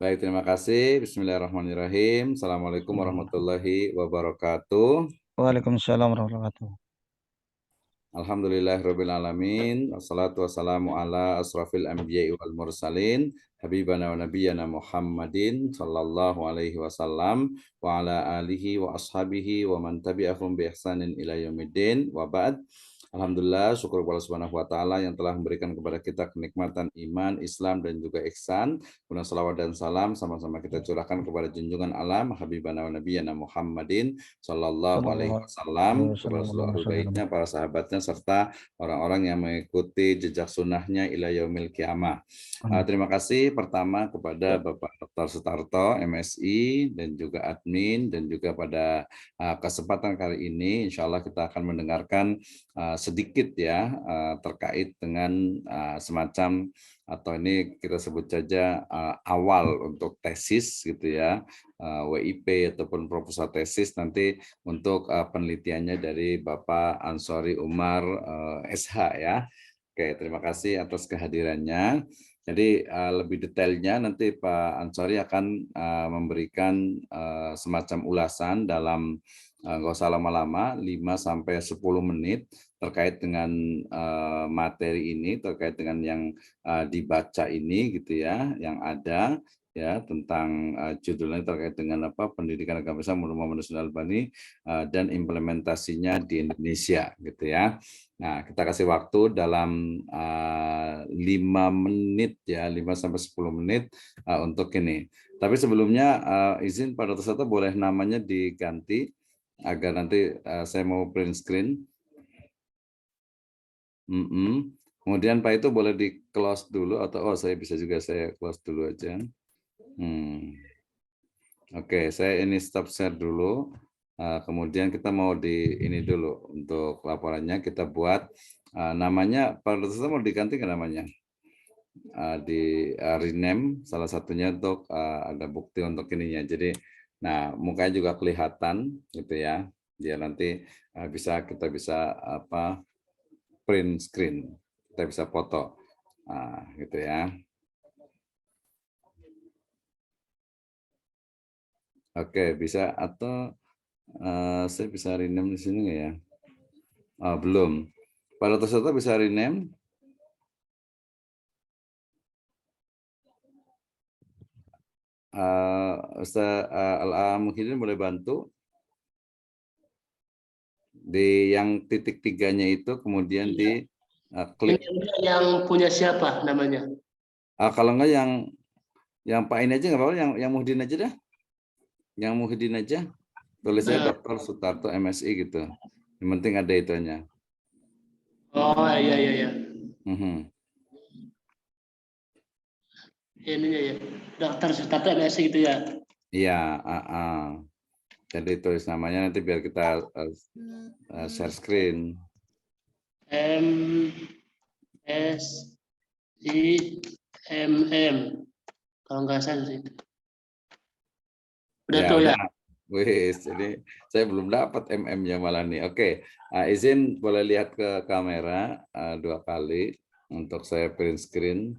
Baik, terima kasih. Bismillahirrahmanirrahim. Assalamualaikum warahmatullahi wabarakatuh. Waalaikumsalam warahmatullahi wabarakatuh. Alhamdulillahirrabbilalamin. Wassalatu wassalamu ala asrafil anbiya'i wal mursalin. Habibana wa nabiyyana Muhammadin sallallahu alaihi wasallam wa ala alihi wa ashabihi wa man tabi'ahum bi ihsanin ila yaumiddin wa ba'd. Alhamdulillah, syukur kepada Subhanahu wa taala yang telah memberikan kepada kita kenikmatan iman, Islam dan juga ihsan. Kemudian salawat dan salam sama-sama kita curahkan kepada junjungan alam Habibana wa nabiyyana Muhammadin sallallahu alaihi wasallam, kepada seluruh ahli baitnya, para sahabatnya serta orang-orang yang mengikuti jejak sunnahnya ila yaumil qiyamah. Terima kasih pertama kepada Bapak Dr. Sutarto, MSI, dan juga admin, dan juga pada kesempatan kali ini insya Allah kita akan mendengarkan sedikit ya terkait dengan semacam atau ini kita sebut saja awal untuk tesis gitu ya, WIP ataupun proposal tesis nanti untuk penelitiannya dari Bapak Ansori Umar SH ya. Oke, terima kasih atas kehadirannya. Jadi lebih detailnya nanti Pak Ansori akan memberikan semacam ulasan dalam nggak usah lama-lama, 5-10 menit terkait dengan materi ini, terkait dengan yang dibaca ini gitu ya, yang ada ya tentang judulnya terkait dengan apa pendidikan agama Islam Muhammad Al-Bani dan implementasinya di Indonesia gitu ya. Nah, kita kasih waktu dalam 5 menit ya, 5-10 menit untuk ini. Tapi sebelumnya izin Pak Dr. Sato boleh namanya diganti agar nanti saya mau print screen. Kemudian Pak itu boleh di close dulu atau saya bisa juga saya close dulu aja. Oke, saya ini stop share dulu. Kemudian kita mau di ini dulu untuk laporannya kita buat namanya Pak Dr. mau diganti ke namanya di rename salah satunya untuk ada bukti untuk ininya. Jadi, nah mukanya juga kelihatan gitu ya. Dia nanti kita bisa apa print screen, kita bisa foto, gitu ya. Oke, bisa atau saya bisa rename di sini nggak ya? Belum. Pada terserta bisa rename. Ustaz Al-Muhyiddin boleh bantu di yang titik 3-nya itu kemudian di klik. Ini yang punya siapa namanya? Kalau enggak yang Pak ini aja nggak apa-apa, yang Muhyiddin aja dah. Yang Muhyiddin aja. Tulisnya Dr. Sutarto MSI gitu. Yang penting ada itunya. Oh iya. Ininya ya, Dr. Sutarto MSI gitu ya. Iya, jadi tulis namanya nanti biar kita share screen. MSIMM kalau nggak salah itu. Udah Ya, tuh ya. Wis, jadi saya belum dapat MM-nya malah nih. Oke, izin boleh lihat ke kamera 2 kali untuk saya print screen.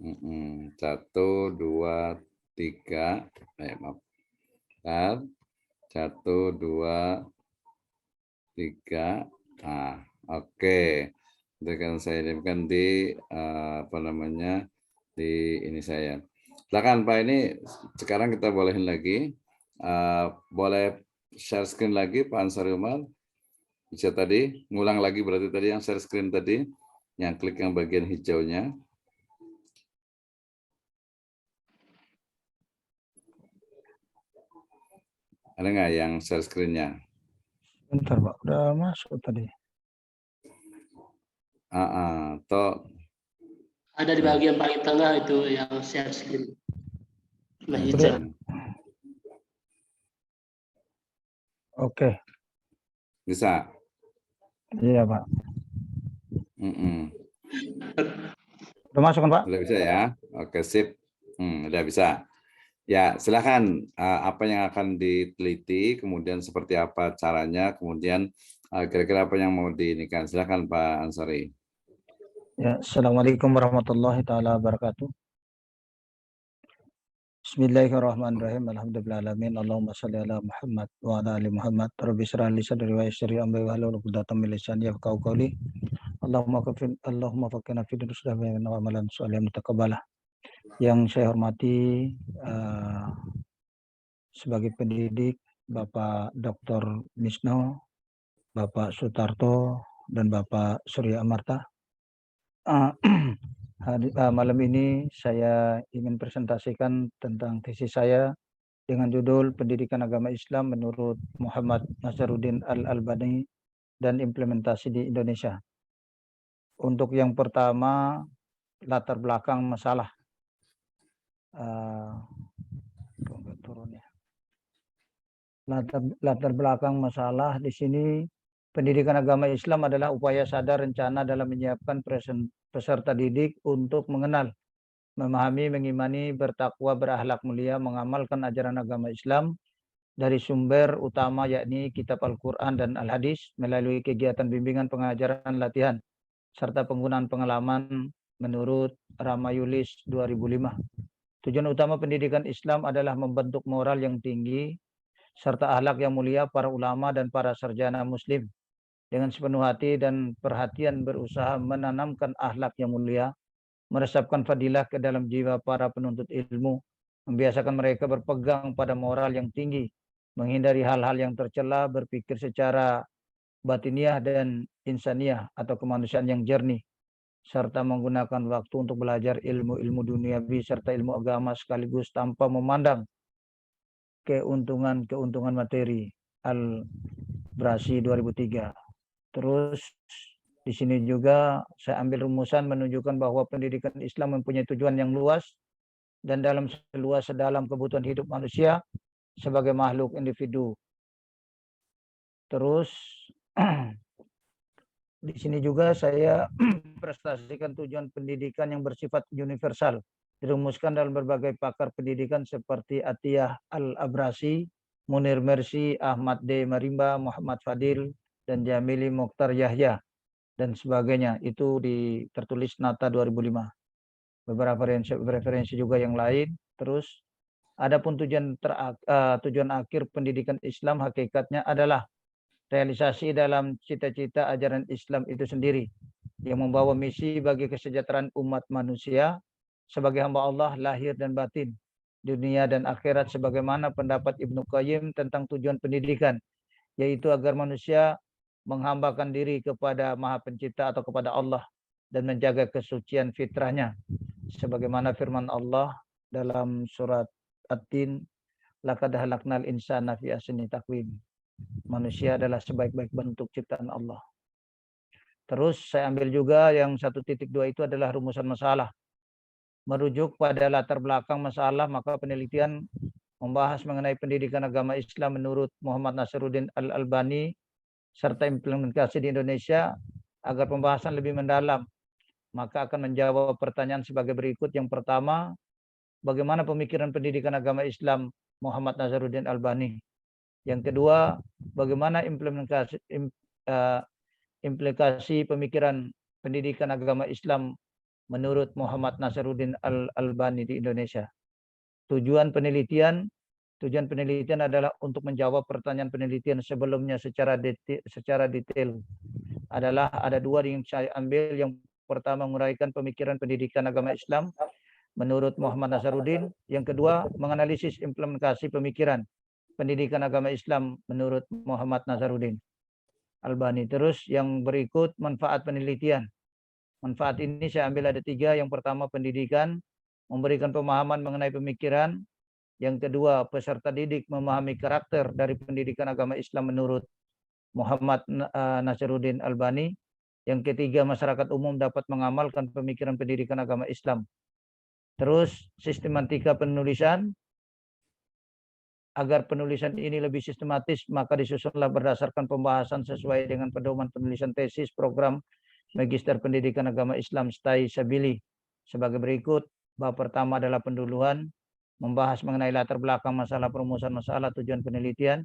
1, 2, 3. Maaf. 1, 2, 3. Oke. Nanti akan saya kirimkan di apa namanya di ini saya. Silakan Pak, ini sekarang kita bolehin lagi. Boleh share screen lagi Pak Ansori Umar. Bisa tadi ngulang lagi berarti tadi yang share screen tadi, yang klik yang bagian hijaunya. Ada nggak yang share screen-nya? Bentar Pak, udah masuk tadi. Ada di bagian paling tengah itu yang share screen. Nah, hijau. Oke. Bisa? Iya Pak. Udah masuk kan Pak? Udah bisa ya? Oke, sip. Udah bisa. Ya, silakan apa yang akan diteliti, kemudian seperti apa caranya, kemudian kira-kira apa yang mau diinikan. Silakan Pak Ansori. Ya, Assalamualaikum warahmatullahi taala wabarakatuh. Bismillahirrahmanirrahim. Alhamdulillahirabbil alamin. Allahumma shalli ala Muhammad wa ala ali Muhammad. Rabbi shrah li sadri wa yassir li amri wahlul 'uqdatam min lisani yafqahu qawli. Allahumma faqqihna fid din wa amalan shalihan mutaqabbalah. Yang saya hormati sebagai pendidik Bapak Dr. Misno, Bapak Sutarto, dan Bapak Surya Amarta. Malam ini saya ingin presentasikan tentang tesis saya dengan judul Pendidikan Agama Islam menurut Muhammad Nasaruddin Al-Albani dan Implementasi di Indonesia. Untuk yang pertama, latar belakang masalah. Latar belakang masalah di sini, pendidikan agama Islam adalah upaya sadar rencana dalam menyiapkan peserta didik untuk mengenal, memahami, mengimani, bertakwa, berakhlak mulia, mengamalkan ajaran agama Islam dari sumber utama yakni Kitab Al-Quran dan Al-Hadis melalui kegiatan bimbingan, pengajaran, latihan, serta penggunaan pengalaman menurut Ramayulis 2005. Tujuan utama pendidikan Islam adalah membentuk moral yang tinggi serta akhlak yang mulia para ulama dan para sarjana muslim. Dengan sepenuh hati dan perhatian berusaha menanamkan akhlak yang mulia, meresapkan fadilah ke dalam jiwa para penuntut ilmu, membiasakan mereka berpegang pada moral yang tinggi, menghindari hal-hal yang tercela, berpikir secara batiniah dan insaniah atau kemanusiaan yang jernih, serta menggunakan waktu untuk belajar ilmu-ilmu duniawi serta ilmu agama sekaligus tanpa memandang keuntungan materi. Al-Brasi 2003. Terus di sini juga saya ambil rumusan menunjukkan bahwa pendidikan Islam mempunyai tujuan yang luas dan dalam sedalam kebutuhan hidup manusia sebagai makhluk individu. Terus di sini juga saya prestasikan tujuan pendidikan yang bersifat universal, dirumuskan dalam berbagai pakar pendidikan seperti Atiyah Al-Abrasi, Munir Mersi, Ahmad D. Marimba, Muhammad Fadil, dan Jamili Mokhtar Yahya, dan sebagainya. Itu tertulis Nata 2005. Beberapa referensi juga yang lain. Terus, adapun tujuan akhir pendidikan Islam hakikatnya adalah realisasi dalam cita-cita ajaran Islam itu sendiri, yang membawa misi bagi kesejahteraan umat manusia sebagai hamba Allah lahir dan batin, dunia dan akhirat, sebagaimana pendapat Ibnu Qayyim tentang tujuan pendidikan, yaitu agar manusia menghambakan diri kepada Maha Pencipta atau kepada Allah dan menjaga kesucian fitrahnya, sebagaimana firman Allah dalam surat At-Tin, laqad khalaqnal insana fi ahsani taqwim. Manusia adalah sebaik-baik bentuk ciptaan Allah. Terus saya ambil juga yang 1.2 itu adalah rumusan masalah. Merujuk pada latar belakang masalah, maka penelitian membahas mengenai pendidikan agama Islam menurut Muhammad Nasaruddin Al-Albani serta implementasi di Indonesia. Agar pembahasan lebih mendalam, maka akan menjawab pertanyaan sebagai berikut. Yang pertama, bagaimana pemikiran pendidikan agama Islam Muhammad Nasaruddin Albani? Yang kedua, bagaimana implikasi pemikiran pendidikan agama Islam menurut Muhammad Nasaruddin Al-Albani di Indonesia? Tujuan penelitian adalah untuk menjawab pertanyaan penelitian sebelumnya secara detail. Ada dua yang saya ambil. Yang pertama, menguraikan pemikiran pendidikan agama Islam menurut Muhammad Nasaruddin. Yang kedua, menganalisis implementasi pemikiran pendidikan agama Islam menurut Muhammad Nasaruddin Albani. Terus yang berikut, manfaat penelitian. Manfaat ini saya ambil ada 3. Yang pertama, pendidikan memberikan pemahaman mengenai pemikiran. Yang kedua, peserta didik memahami karakter dari pendidikan agama Islam menurut Muhammad Nasaruddin Albani. Yang ketiga, masyarakat umum dapat mengamalkan pemikiran pendidikan agama Islam. Terus, sistematika penulisan. Agar penulisan ini lebih sistematis, maka disusunlah berdasarkan pembahasan sesuai dengan pedoman penulisan tesis program Magister Pendidikan Agama Islam STAI Sabili sebagai berikut. Bab pertama adalah pendahuluan, membahas mengenai latar belakang masalah, perumusan masalah, tujuan penelitian,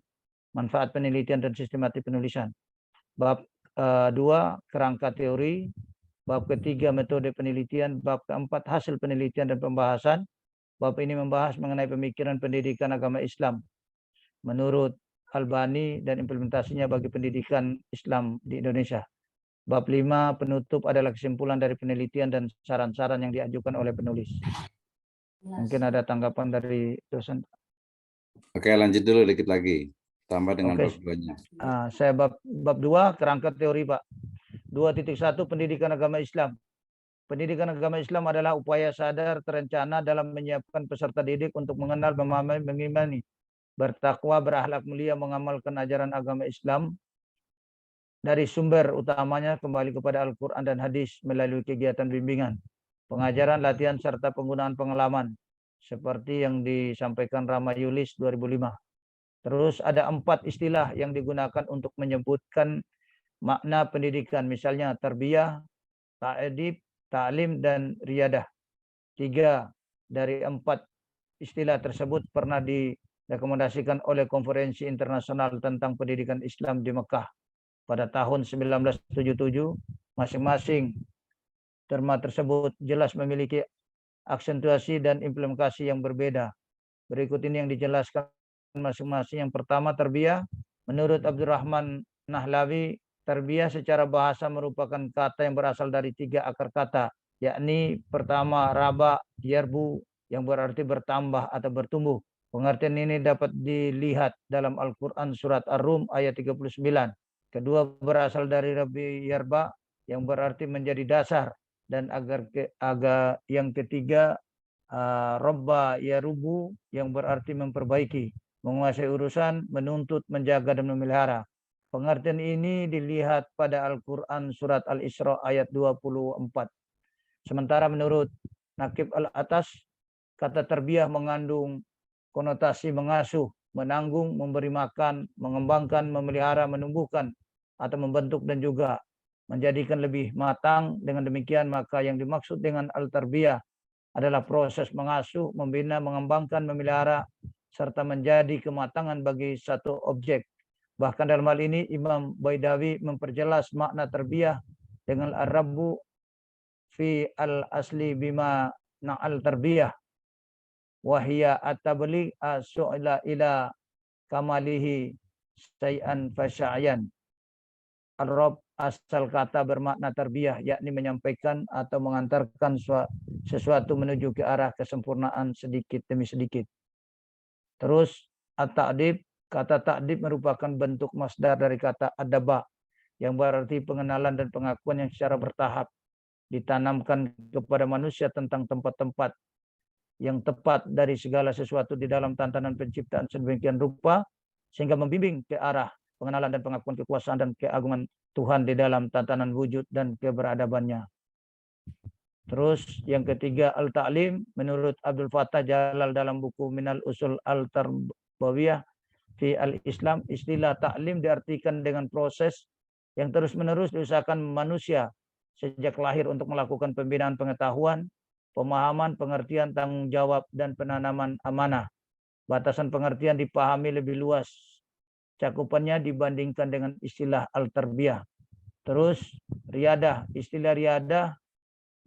manfaat penelitian, dan sistematik penulisan. Bab 2, kerangka teori. Bab ketiga, metode penelitian. Bab keempat, hasil penelitian dan pembahasan. Bab ini membahas mengenai pemikiran pendidikan agama Islam menurut Albani dan implementasinya bagi pendidikan Islam di Indonesia. Bab 5 penutup adalah kesimpulan dari penelitian dan saran-saran yang diajukan oleh penulis. Mungkin ada tanggapan dari dosen. Oke, lanjut dulu dikit lagi. Tambah dengan Oke. bab 2-nya. Saya bab 2 kerangka teori, Pak. 2.1 pendidikan agama Islam. Pendidikan agama Islam adalah upaya sadar terencana dalam menyiapkan peserta didik untuk mengenal, memahami, mengimani, bertakwa, berakhlak mulia, mengamalkan ajaran agama Islam dari sumber utamanya kembali kepada Al-Quran dan hadis melalui kegiatan bimbingan, pengajaran, latihan, serta penggunaan pengalaman seperti yang disampaikan Rama Yulis 2005. Terus ada 4 istilah yang digunakan untuk menyebutkan makna pendidikan, misalnya tarbiyah, ta'dib, ta'lim, dan riyadah. 3 dari 4 istilah tersebut pernah direkomendasikan oleh Konferensi Internasional tentang Pendidikan Islam di Mekah pada tahun 1977. Masing-masing terma tersebut jelas memiliki aksentuasi dan implementasi yang berbeda. Berikut ini yang dijelaskan masing-masing. Yang pertama, tarbiyah. Menurut Abdurrahman Nahlawi, tarbiyah secara bahasa merupakan kata yang berasal dari 3 akar kata, yakni pertama raba, yarbu, yang berarti bertambah atau bertumbuh. Pengertian ini dapat dilihat dalam Al-Quran surat Ar-Rum ayat 39. Kedua, berasal dari rabi yarba, yang berarti menjadi dasar. Dan yang ketiga, robba yarubu, yang berarti memperbaiki, menguasai urusan, menuntut, menjaga, dan memelihara. Pengertian ini dilihat pada Al-Quran surat Al-Isra ayat 24. Sementara menurut Nakib Al-Atas, kata tarbiyah mengandung konotasi mengasuh, menanggung, memberi makan, mengembangkan, memelihara, menumbuhkan, atau membentuk dan juga menjadikan lebih matang. Dengan demikian, maka yang dimaksud dengan al-tarbiyah adalah proses mengasuh, membina, mengembangkan, memelihara, serta menjadi kematangan bagi satu objek. Bahkan dalam hal ini Imam Baidawi memperjelas makna tarbiyah dengan ar-rabbu fi al-asli bima na'al tarbiyah wahia at-tabligh as-su'ila ila kamalihi syai'an fasya'yan. Ar-rab asal kata bermakna tarbiyah, yakni menyampaikan atau mengantarkan sesuatu menuju ke arah kesempurnaan sedikit demi sedikit. Terus at-ta'dib, kata ta'dib merupakan bentuk masdar dari kata adaba, yang berarti pengenalan dan pengakuan yang secara bertahap ditanamkan kepada manusia tentang tempat-tempat yang tepat dari segala sesuatu di dalam tatanan penciptaan sedemikian rupa, sehingga membimbing ke arah pengenalan dan pengakuan kekuasaan dan keagungan Tuhan di dalam tatanan wujud dan keberadabannya. Terus yang ketiga, al-ta'lim. Menurut Abdul Fattah Jalal dalam buku Minal Usul Al-Tarbawiyah fi Al-Islam, istilah ta'lim diartikan dengan proses yang terus-menerus diusahakan manusia sejak lahir untuk melakukan pembinaan pengetahuan, pemahaman, pengertian, tanggung jawab, dan penanaman amanah. Batasan pengertian dipahami lebih luas cakupannya dibandingkan dengan istilah al-tarbiyah. Terus riyadah. Istilah riyadah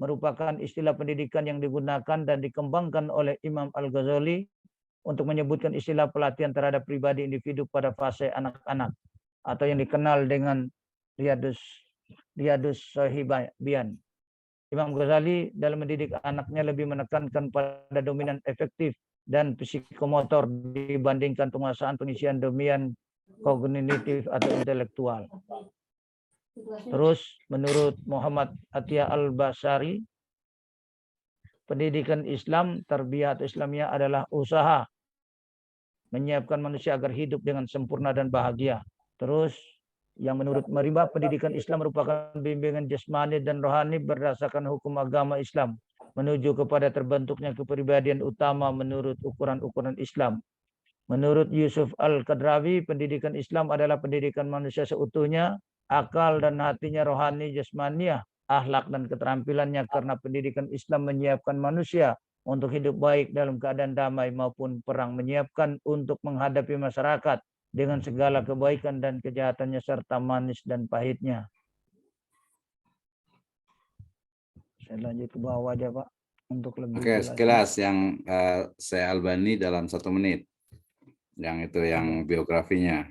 merupakan istilah pendidikan yang digunakan dan dikembangkan oleh Imam Al-Ghazali untuk menyebutkan istilah pelatihan terhadap pribadi individu pada fase anak-anak, atau yang dikenal dengan riyadus sahibian. Imam Ghazali dalam mendidik anaknya lebih menekankan pada dominan efektif dan psikomotor dibandingkan penguasaan pengisian dominan kognitif atau intelektual. Terus menurut Muhammad Atiyah Al-Basari, pendidikan Islam, tarbiyah atau Islamiyah adalah usaha menyiapkan manusia agar hidup dengan sempurna dan bahagia. Terus yang menurut Marimba, pendidikan Islam merupakan bimbingan jasmani dan rohani berdasarkan hukum agama Islam menuju kepada terbentuknya kepribadian utama menurut ukuran-ukuran Islam. Menurut Yusuf Al-Qadrawi, pendidikan Islam adalah pendidikan manusia seutuhnya, akal dan hatinya rohani, jasmaniah, akhlak dan keterampilannya, karena pendidikan Islam menyiapkan manusia untuk hidup baik dalam keadaan damai maupun perang, menyiapkan untuk menghadapi masyarakat dengan segala kebaikan dan kejahatannya serta manis dan pahitnya. Saya lanjut ke bawah aja, Pak. untuk lebih Oke, jelasnya. sekilas yang Syekh Albani dalam 1 menit. Yang itu yang biografinya.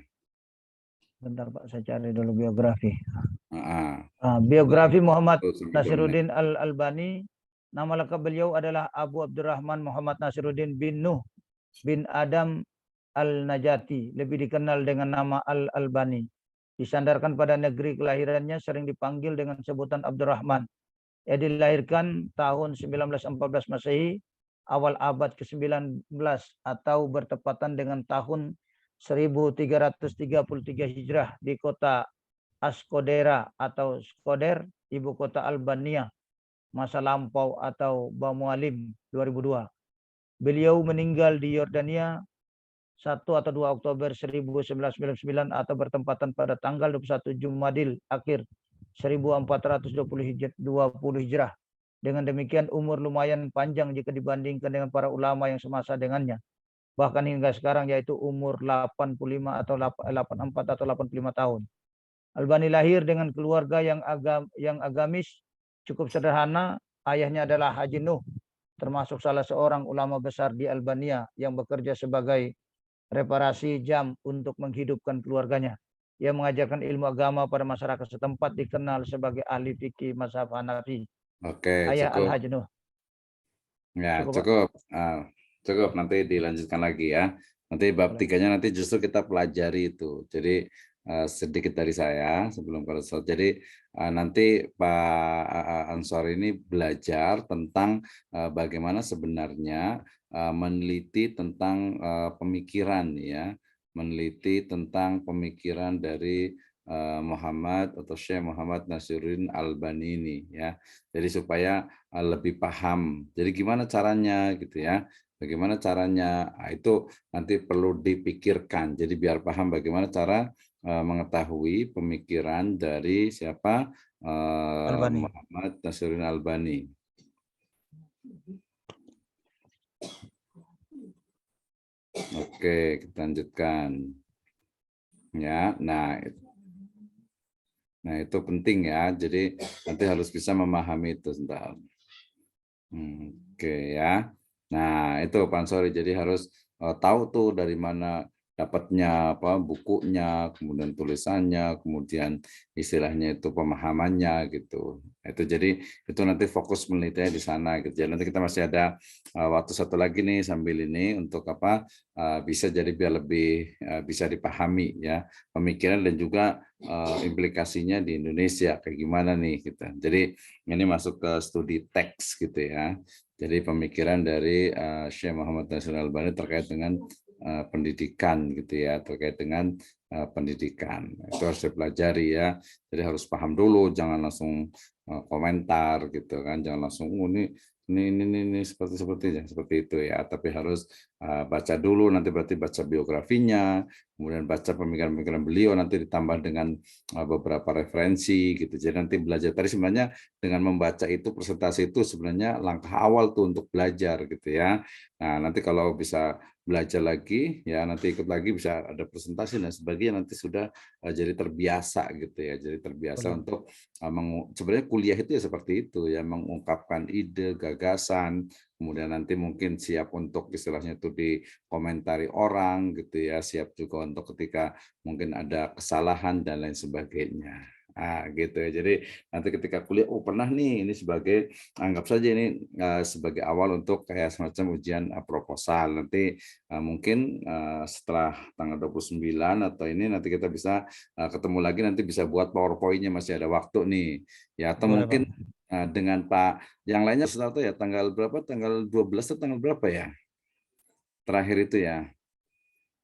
Bentar Pak, saya cari dulu biografi. Ah, Biografi Muhammad 1 sampai 2 menit. Nasiruddin Al-Albani. Nama lengkap beliau adalah Abu Abdurrahman Muhammad Nasiruddin bin Nuh bin Adam Al-Najati, lebih dikenal dengan nama Al-Albani. Disandarkan pada negeri kelahirannya, sering dipanggil dengan sebutan Abdurrahman. Ia dilahirkan tahun 1914 Masehi, awal abad ke-19 atau bertepatan dengan tahun 1333 Hijrah di kota Askodera atau Skoder, ibu kota Albania, masa lampau atau Bamualim 2002. Beliau meninggal di Yordania 1 atau 2 Oktober 1999 atau bertempatan pada tanggal 21 Jumadil akhir 1420 Hijrah. Dengan demikian umur lumayan panjang jika dibandingkan dengan para ulama yang semasa dengannya. Bahkan hingga sekarang yaitu umur 85 atau 84 atau 85 tahun. Albani lahir dengan keluarga yang agamis, cukup sederhana. Ayahnya adalah Haji Nuh, termasuk salah seorang ulama besar di Albania yang bekerja sebagai reparasi jam untuk menghidupkan keluarganya. Ia mengajarkan ilmu agama pada masyarakat setempat, dikenal sebagai ahli fikih mazhab Hanafi. Oke, Ayah cukup. Al-Hajj Nuh. Ya, Cukup, Pak. cukup. Cukup, nanti dilanjutkan lagi ya. Nanti bab Boleh. 3-nya nanti justru kita pelajari itu. Jadi sedikit dari saya sebelum kalau jadi nanti Pak Ansor ini belajar tentang bagaimana sebenarnya meneliti tentang pemikiran ya, meneliti tentang pemikiran dari Muhammad atau Syekh Muhammad Nasiruddin Albani ini ya. Jadi supaya lebih paham. Jadi gimana caranya gitu ya? Bagaimana caranya? Nah, itu nanti perlu dipikirkan. Jadi biar paham bagaimana cara mengetahui pemikiran dari siapa Albani. Muhammad Nasiruddin Albani. Oke, kita lanjutkan. Ya, nah itu penting ya. Jadi nanti harus bisa memahami itu sebentar. Oke ya. Nah, itu Pak Ansori. Jadi harus tahu tuh dari mana dapatnya apa bukunya, kemudian tulisannya, kemudian istilahnya itu pemahamannya gitu. Itu jadi itu nanti fokus menelitinya di sana gitu. Jadi nanti kita masih ada waktu satu lagi nih sambil ini untuk apa bisa jadi biar lebih bisa dipahami ya pemikiran dan juga implikasinya di Indonesia kayak gimana nih kita. Jadi ini masuk ke studi teks gitu ya. Jadi pemikiran dari Syekh Muhammad Nasiruddin Albani terkait dengan pendidikan gitu ya, terkait dengan pendidikan. Itu harus dipelajari ya. Jadi harus paham dulu, jangan langsung komentar gitu kan, jangan langsung ini seperti itu ya. Tapi harus baca dulu, nanti berarti baca biografinya, kemudian baca pemikiran-pemikiran beliau, nanti ditambah dengan beberapa referensi gitu. Jadi nanti belajar tadi sebenarnya dengan membaca itu presentasi itu sebenarnya langkah awal tuh untuk belajar gitu ya. Nah, nanti kalau bisa belajar lagi ya nanti ikut lagi bisa ada presentasi dan sebagainya nanti sudah jadi terbiasa gitu ya. Jadi terbiasa untuk sebenarnya kuliah itu ya seperti itu ya mengungkapkan ide, gagasan, kemudian nanti mungkin siap untuk istilahnya itu dikomentari orang gitu ya, siap juga untuk ketika mungkin ada kesalahan dan lain sebagainya. Gitu ya. Jadi nanti ketika kuliah, pernah nih ini sebagai anggap saja ini sebagai awal untuk kayak semacam ujian proposal. Nanti mungkin setelah tanggal 29 atau ini nanti kita bisa ketemu lagi nanti bisa buat PowerPoint-nya masih ada waktu nih. Ya atau Boleh, mungkin Pak. dengan Pak yang lainnya setelah itu ya tanggal berapa? Tanggal 12 atau tanggal berapa ya? Terakhir itu ya.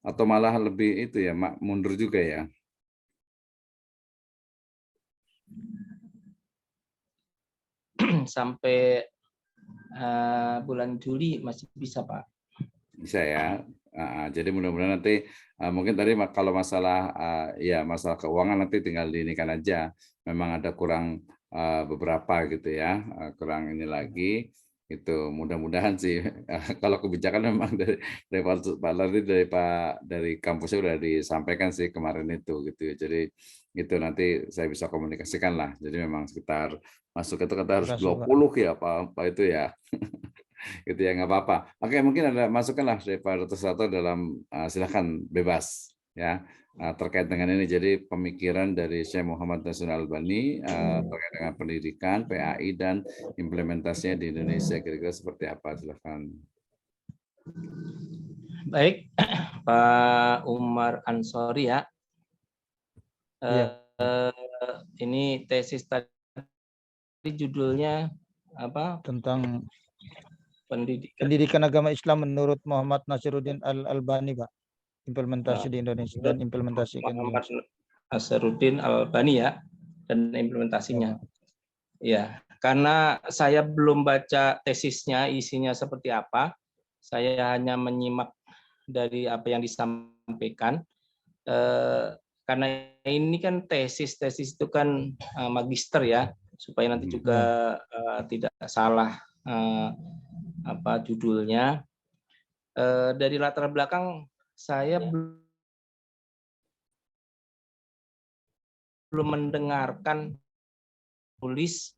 Atau malah lebih itu ya, mundur juga ya. Sampai bulan Juli masih bisa, Pak. Bisa ya. Jadi mudah-mudahan nanti mungkin tadi kalau masalah ya masalah keuangan nanti tinggal diinikan aja. Memang ada kurang beberapa gitu ya, kurang ini lagi. Itu mudah-mudahan sih kalau kebijakan memang dari Pak Lardi dari kampusnya udah disampaikan sih kemarin itu gitu ya. Jadi gitu nanti saya bisa komunikasikan lah. Jadi memang sekitar masuk itu kata harus Terima kasih, Pak. 20 ya apa itu ya. Gitu ya nggak apa-apa. Oke mungkin ada masukan lah dari Pak Dr. Suharto dalam silakan bebas ya terkait dengan ini. Jadi pemikiran dari Syekh Muhammad Nasrul Albani terkait dengan pendidikan PAI dan implementasinya di Indonesia kira-kira seperti apa, silakan. Baik, Pak Umar Ansori ya. Iya. Ini tesis tadi judulnya apa? Tentang Pendidikan agama Islam menurut Muhammad Nasiruddin Al-Albani, Pak. Implementasi di Indonesia dan implementasi ke Muhammad Indonesia. Nasiruddin Albani ya, dan Ya, implementasinya. Pak. Ya, karena saya belum baca tesisnya isinya seperti apa, saya hanya menyimak dari apa yang disampaikan. Karena ini kan tesis itu kan magister ya, supaya nanti juga tidak salah apa judulnya. Dari latar belakang saya belum mendengarkan tulis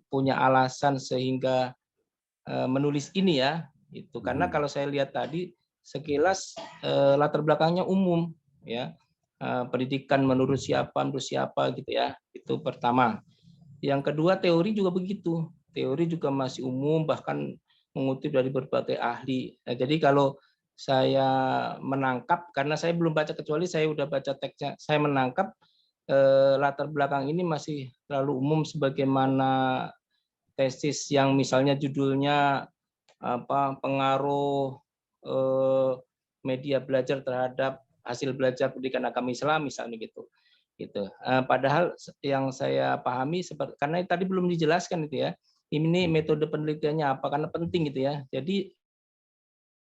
punya alasan sehingga menulis ini ya, itu karena kalau saya lihat tadi sekilas latar belakangnya umum ya, pendidikan menurut siapa gitu ya, itu pertama. Yang kedua teori juga begitu, teori juga masih umum bahkan mengutip dari berbagai ahli. Nah, jadi kalau saya menangkap, karena saya belum baca kecuali saya udah baca teksnya, saya menangkap latar belakang ini masih terlalu umum sebagaimana tesis yang misalnya judulnya apa pengaruh media belajar terhadap hasil belajar pendidikan agama Islam misalnya gitu. Padahal yang saya pahami karena tadi belum dijelaskan itu ya. Ini metode penelitiannya apa karena penting gitu ya. Jadi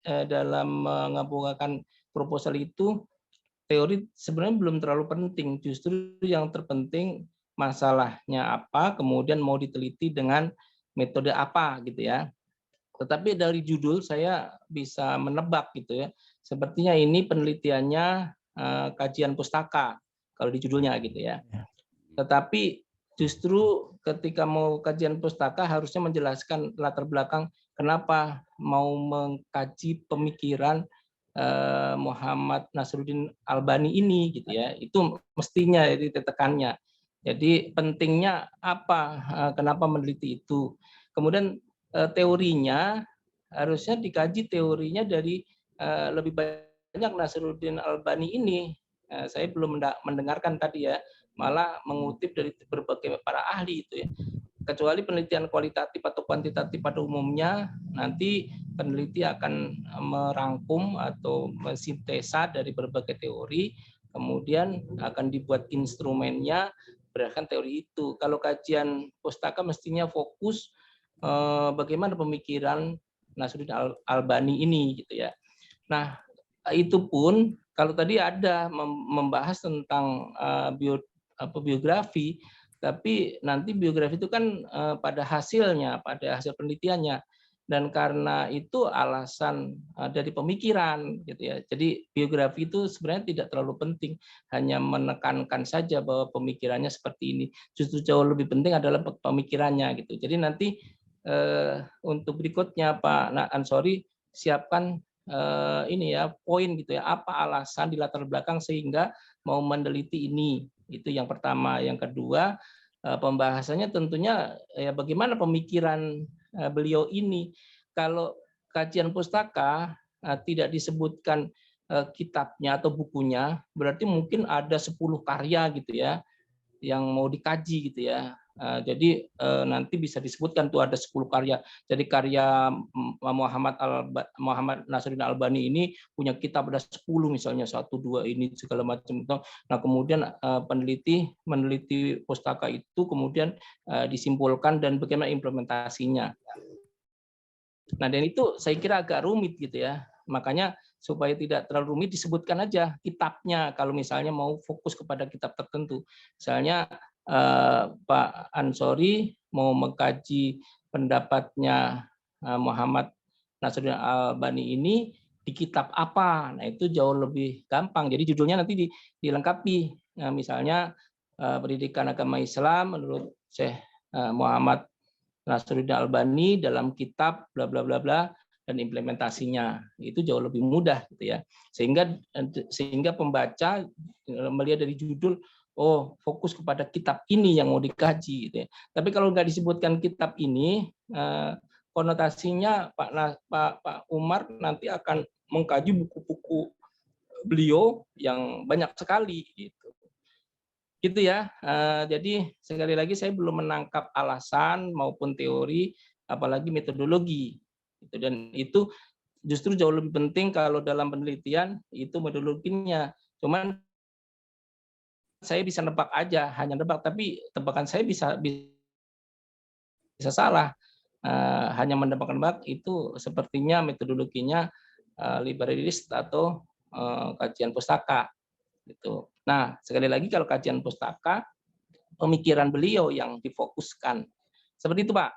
dalam mengajukan proposal itu teori sebenarnya belum terlalu penting, justru yang terpenting masalahnya apa, kemudian mau diteliti dengan metode apa gitu ya. Tetapi dari judul saya bisa menebak gitu ya. Sepertinya ini penelitiannya kajian pustaka kalau di judulnya gitu ya. Tetapi justru ketika mau kajian pustaka harusnya menjelaskan latar belakang kenapa mau mengkaji pemikiran Muhammad Nasruddin Albani ini gitu ya. Itu mestinya jadi tekannya. Jadi pentingnya apa? Kenapa meneliti itu? Kemudian teorinya harusnya dikaji teorinya dari lebih banyak Nasruddin Albani ini. Saya belum mendengarkan tadi ya, malah mengutip dari berbagai para ahli itu ya. Kecuali penelitian kualitatif atau kuantitatif pada umumnya, nanti peneliti akan merangkum atau mensintesa dari berbagai teori, kemudian akan dibuat instrumennya berdasarkan teori itu. Kalau kajian pustaka mestinya fokus bagaimana pemikiran Nasruddin Albani ini gitu ya. Nah, itu pun kalau tadi ada membahas tentang biografi, tapi nanti biografi itu kan pada hasilnya, pada hasil penelitiannya, dan karena itu alasan dari pemikiran gitu ya. Jadi biografi itu sebenarnya tidak terlalu penting, hanya menekankan saja bahwa pemikirannya seperti ini. Justru jauh lebih penting adalah pemikirannya gitu. Jadi nanti untuk berikutnya Pak Ansori siapkan ini ya poin gitu ya, apa alasan di latar belakang sehingga mau meneliti ini. Itu yang pertama. Yang kedua, pembahasannya tentunya ya bagaimana pemikiran beliau ini. Kalau kajian pustaka tidak disebutkan kitabnya atau bukunya, berarti mungkin ada 10 karya gitu ya yang mau dikaji gitu ya. Jadi nanti bisa disebutkan tuh ada 10 karya. Jadi karya Muhammad Nasruddin Albani ini punya kitab ada 10 misalnya 1 2 ini segala macam. Nah, kemudian meneliti pustaka itu kemudian disimpulkan dan bagaimana implementasinya. Nah, dan itu saya kira agak rumit gitu ya. Makanya supaya tidak terlalu rumit disebutkan aja kitabnya kalau misalnya mau fokus kepada kitab tertentu. Misalnya Pak Ansori mau mengkaji pendapatnya Muhammad Nasruddin Albani ini di kitab apa. Nah, itu jauh lebih gampang. Jadi judulnya nanti dilengkapi misalnya pendidikan agama Islam menurut Syekh Muhammad Nasruddin Albani dalam kitab bla bla bla bla, dan implementasinya itu jauh lebih mudah gitu ya, sehingga pembaca melihat dari judul, oh fokus kepada kitab ini yang mau dikaji gitu ya. Tapi kalau nggak disebutkan kitab ini, konotasinya Pak Umar nanti akan mengkaji buku-buku beliau yang banyak sekali gitu ya. Jadi sekali lagi saya belum menangkap alasan maupun teori, apalagi metodologi. Dan itu justru jauh lebih penting kalau dalam penelitian itu metodologinya. Cuman saya bisa nebak aja, hanya nebak, tapi tebakan saya bisa salah. Hanya menebak-nebak itu sepertinya metodologinya librarist atau kajian pustaka gitu. Nah, sekali lagi kalau kajian pustaka, pemikiran beliau yang difokuskan. Seperti itu, Pak.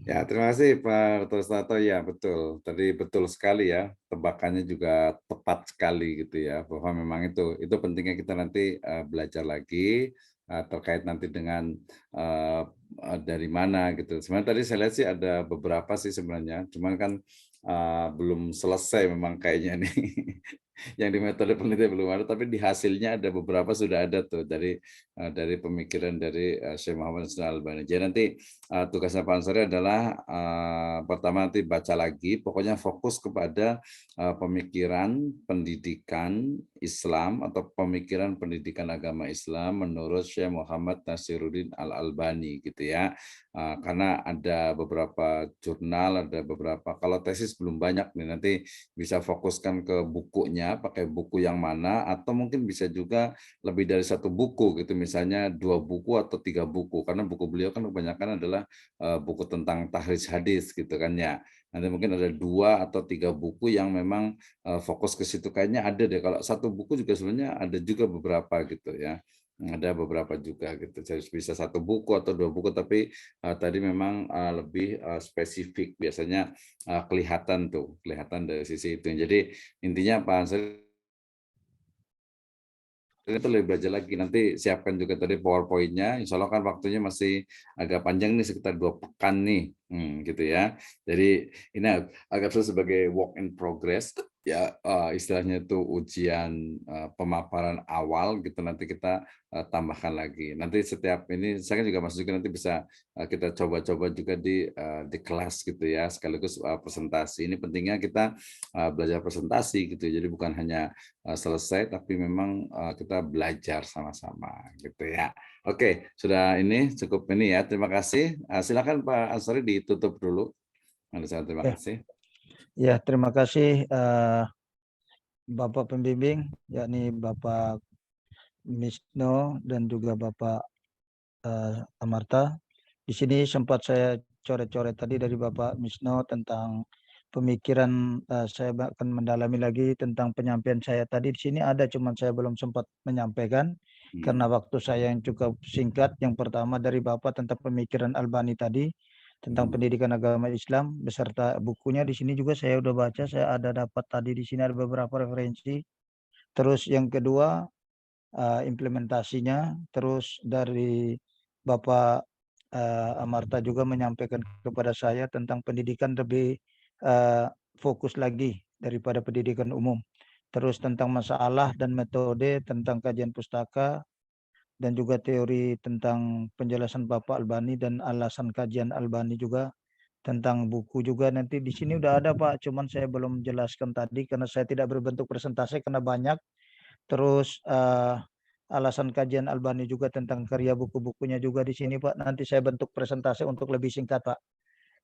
Ya, terima kasih Pak Tostato. Ya, betul. Tadi betul sekali ya. Tebakannya juga tepat sekali gitu ya. Bahwa memang itu pentingnya kita nanti belajar lagi terkait nanti dengan dari mana gitu. Sebenarnya tadi saya lihat sih ada beberapa sih sebenarnya. Cuman kan belum selesai memang kayaknya nih. Yang di metode penelitian belum ada, tapi di hasilnya ada beberapa sudah ada tuh dari pemikiran dari Syekh Muhammad Nasruddin Albani. Jadi nanti tugasnya Pak Ansari adalah pertama nanti baca lagi, pokoknya fokus kepada pemikiran pendidikan Islam atau pemikiran pendidikan agama Islam menurut Syekh Muhammad Nasruddin Al-Albani gitu ya. Karena ada beberapa jurnal, ada beberapa, kalau tesis belum banyak nih, nanti bisa fokuskan ke bukunya, pakai buku yang mana, atau mungkin bisa juga lebih dari satu buku gitu, misalnya 2 buku atau 3 buku, karena buku beliau kan kebanyakan adalah buku tentang tahrij hadis gitu kan ya. Nanti mungkin ada 2 atau 3 buku yang memang fokus ke situ, kayaknya ada deh. Kalau satu buku juga sebenarnya ada juga beberapa gitu ya. Ada beberapa juga gitu. Jadi bisa 1 buku atau 2 buku, tapi tadi memang lebih spesifik, biasanya kelihatan dari sisi itu. Jadi intinya Pak Ansari itu lebih belajar lagi, nanti siapkan juga tadi PowerPoint-nya, insya Allah kan waktunya masih agak panjang nih, sekitar 2 pekan nih, gitu ya. Jadi ini agak sebagai work in progress, ya istilahnya itu ujian pemaparan awal gitu, nanti kita tambahkan lagi. Nanti setiap ini, saya kan juga Mas juga nanti bisa kita coba-coba juga di kelas gitu ya, sekaligus presentasi. Ini pentingnya kita belajar presentasi gitu, jadi bukan hanya selesai, tapi memang kita belajar sama-sama gitu ya. Oke, sudah ini cukup ini ya. Terima kasih. Silakan Pak Ansari ditutup dulu. Terima kasih. Ya, terima kasih Bapak pembimbing, yakni Bapak Misno dan juga Bapak Amarta. Di sini sempat saya coret-coret tadi dari Bapak Misno tentang pemikiran, saya akan mendalami lagi tentang penyampaian saya tadi. Di sini ada, cuman saya belum sempat menyampaikan karena waktu saya yang cukup singkat. Yang pertama dari Bapak tentang pemikiran Albani tadi tentang pendidikan agama Islam beserta bukunya. Di sini juga saya udah baca, saya ada dapat tadi di sini ada beberapa referensi. Terus yang kedua implementasinya, terus dari Bapak Amarta juga menyampaikan kepada saya tentang pendidikan lebih fokus lagi daripada pendidikan umum. Terus tentang masalah dan metode tentang kajian pustaka, dan juga teori tentang penjelasan Bapak Albani dan alasan kajian Albani juga, tentang buku juga nanti di sini udah ada Pak, cuman saya belum jelaskan tadi karena saya tidak berbentuk presentasi karena banyak. Terus alasan kajian Albani juga tentang karya buku-bukunya juga di sini Pak. Nanti saya bentuk presentasi untuk lebih singkat Pak.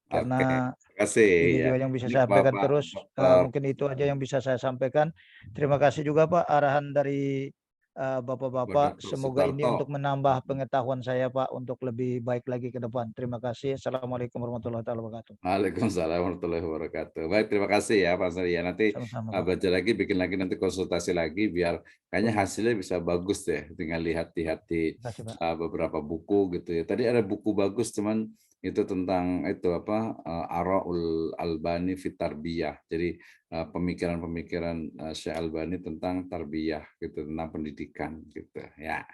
Oke, Karena terima kasih ini ya. juga yang bisa Ini saya sampaikan. Bapak Terus Dr. mungkin itu aja yang bisa saya sampaikan. Terima kasih juga Pak arahan dari Bapak-bapak. Dr. Semoga ini Sutarto. untuk menambah pengetahuan saya Pak untuk lebih baik lagi ke depan. Terima kasih. Assalamualaikum warahmatullahi wabarakatuh. Waalaikumsalam warahmatullahi wabarakatuh. Baik, terima kasih ya Pak Ansari ya. Nanti Sama-sama Pak. belajar lagi, bikin lagi nanti konsultasi lagi biar kayaknya Oh iya. hasilnya bisa bagus deh. Tinggal lihat di Terima kasih Pak. beberapa buku gitu ya. Tadi ada buku bagus, cuman itu tentang itu apa Ara'ul Albani fit Tarbiyah. Jadi pemikiran-pemikiran Syekh Albani tentang tarbiyah gitu, tentang pendidikan gitu ya.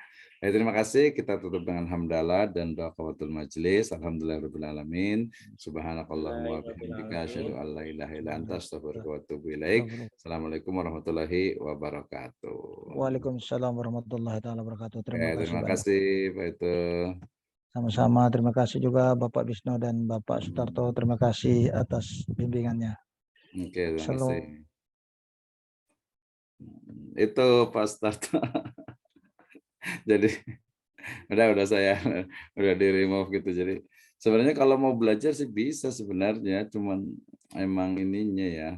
Terima kasih, kita tutup dengan hamdalah dan doa kafatul majelis. Alhamdulillahirabbil alamin. Subhanakallahumma wa bihamdika asyhadu an la ilaha illa anta astaghfiruka wa atubu ilaik. Assalamualaikum warahmatullahi wabarakatuh. Waalaikumsalam warahmatullahi taala wabarakatuh. Terima kasih Terima banyak. kasih Pak itu. Sama-sama, terima kasih juga Bapak Bisno dan Bapak Sutarto. Terima kasih atas bimbingannya. Oke, terima Salam. kasih. Itu Pak Sutarto. Jadi udah saya udah di remove gitu. Jadi sebenarnya kalau mau belajar sih bisa sebenarnya, cuman emang ininya ya.